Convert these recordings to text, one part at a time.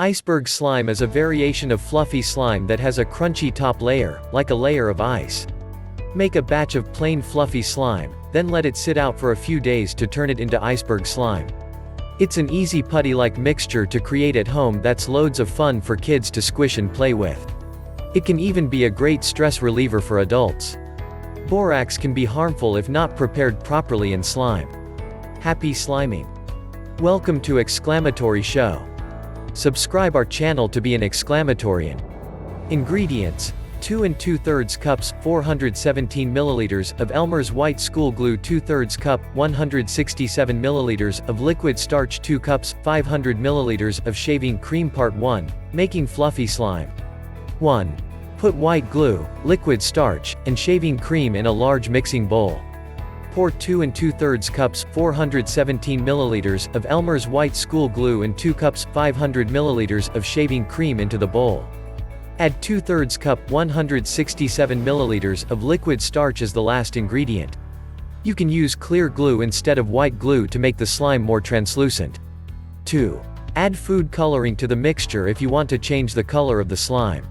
Iceberg slime is a variation of fluffy slime that has a crunchy top layer, like a layer of ice. Make a batch of plain fluffy slime, then let it sit out for a few days to turn it into iceberg slime. It's an easy putty-like mixture to create at home that's loads of fun for kids to squish and play with. It can even be a great stress reliever for adults. Borax can be harmful if not prepared properly in slime. Happy sliming! Welcome to Exclamatory Show. Subscribe our channel to be an exclamatorian. Ingredients: 2 2/3 cups 417 milliliters of Elmer's white school glue, 2/3 cup 167 milliliters of liquid starch, 2 cups 500 milliliters of shaving cream. Part 1. Making fluffy slime. 1. Put white glue, liquid starch, and shaving cream in a large mixing bowl. Pour 2 2/3 cups 417 milliliters of Elmer's white school glue and 2 cups 500 milliliters of shaving cream into the bowl. Add 2/3 cup 167 milliliters of liquid starch as the last ingredient. You can use clear glue instead of white glue to make the slime more translucent. 2. Add food coloring to the mixture if you want to change the color of the slime.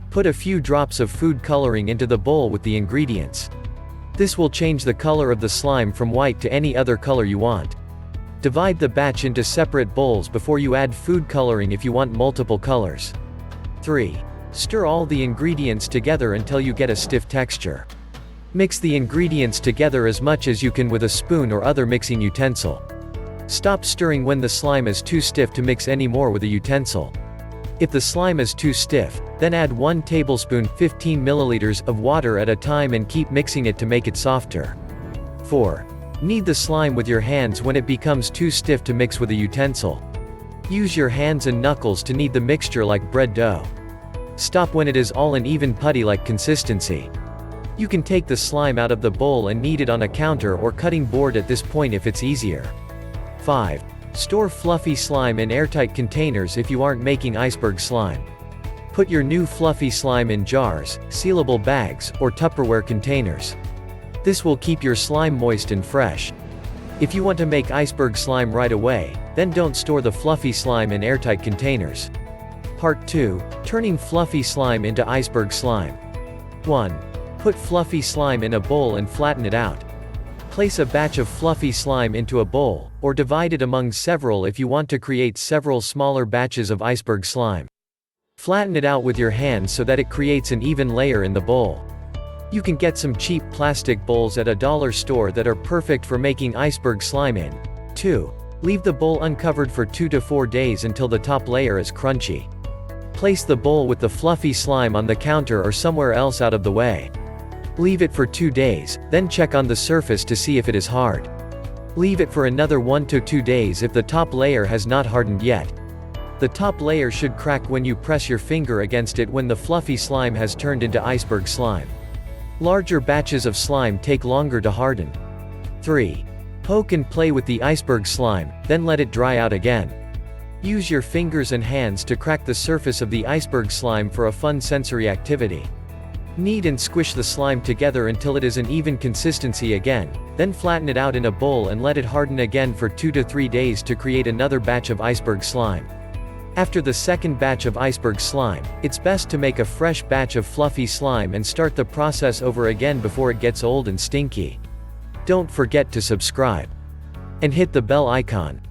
Put a few drops of food coloring into the bowl with the ingredients. This will change the color of the slime from white to any other color you want. Divide the batch into separate bowls before you add food coloring if you want multiple colors. 3. Stir all the ingredients together until you get a stiff texture. Mix the ingredients together as much as you can with a spoon or other mixing utensil. Stop stirring when the slime is too stiff to mix anymore with a utensil. If the slime is too stiff, then add 1 tablespoon 15 milliliters of water at a time and keep mixing it to make it softer. 4. Knead the slime with your hands when it becomes too stiff to mix with a utensil. Use your hands and knuckles to knead the mixture like bread dough. Stop when it is all an even putty-like consistency. You can take the slime out of the bowl and knead it on a counter or cutting board at this point if it's easier. 5. Store fluffy slime in airtight containers if you aren't making iceberg slime. Put your new fluffy slime in jars, sealable bags, or Tupperware containers. This will keep your slime moist and fresh. If you want to make iceberg slime right away, then don't store the fluffy slime in airtight containers. Part 2. Turning fluffy slime into iceberg slime. 1. Put fluffy slime in a bowl and flatten it out. Place a batch of fluffy slime into a bowl, or divide it among several if you want to create several smaller batches of iceberg slime. Flatten it out with your hands so that it creates an even layer in the bowl. You can get some cheap plastic bowls at a dollar store that are perfect for making iceberg slime in. 2. Leave the bowl uncovered for 2 to 4 days until the top layer is crunchy. Place the bowl with the fluffy slime on the counter or somewhere else out of the way. Leave it for 2 days, then check on the surface to see if it is hard. Leave it for another 1 to 2 days if the top layer has not hardened yet. The top layer should crack when you press your finger against it when the fluffy slime has turned into iceberg slime. Larger batches of slime take longer to harden. 3. Poke and play with the iceberg slime, then let it dry out again. Use your fingers and hands to crack the surface of the iceberg slime for a fun sensory activity. Knead and squish the slime together until it is an even consistency again, then flatten it out in a bowl and let it harden again for 2 to 3 days to create another batch of iceberg slime. After the second batch of iceberg slime, it's best to make a fresh batch of fluffy slime and start the process over again before it gets old and stinky. Don't forget to subscribe and hit the bell icon.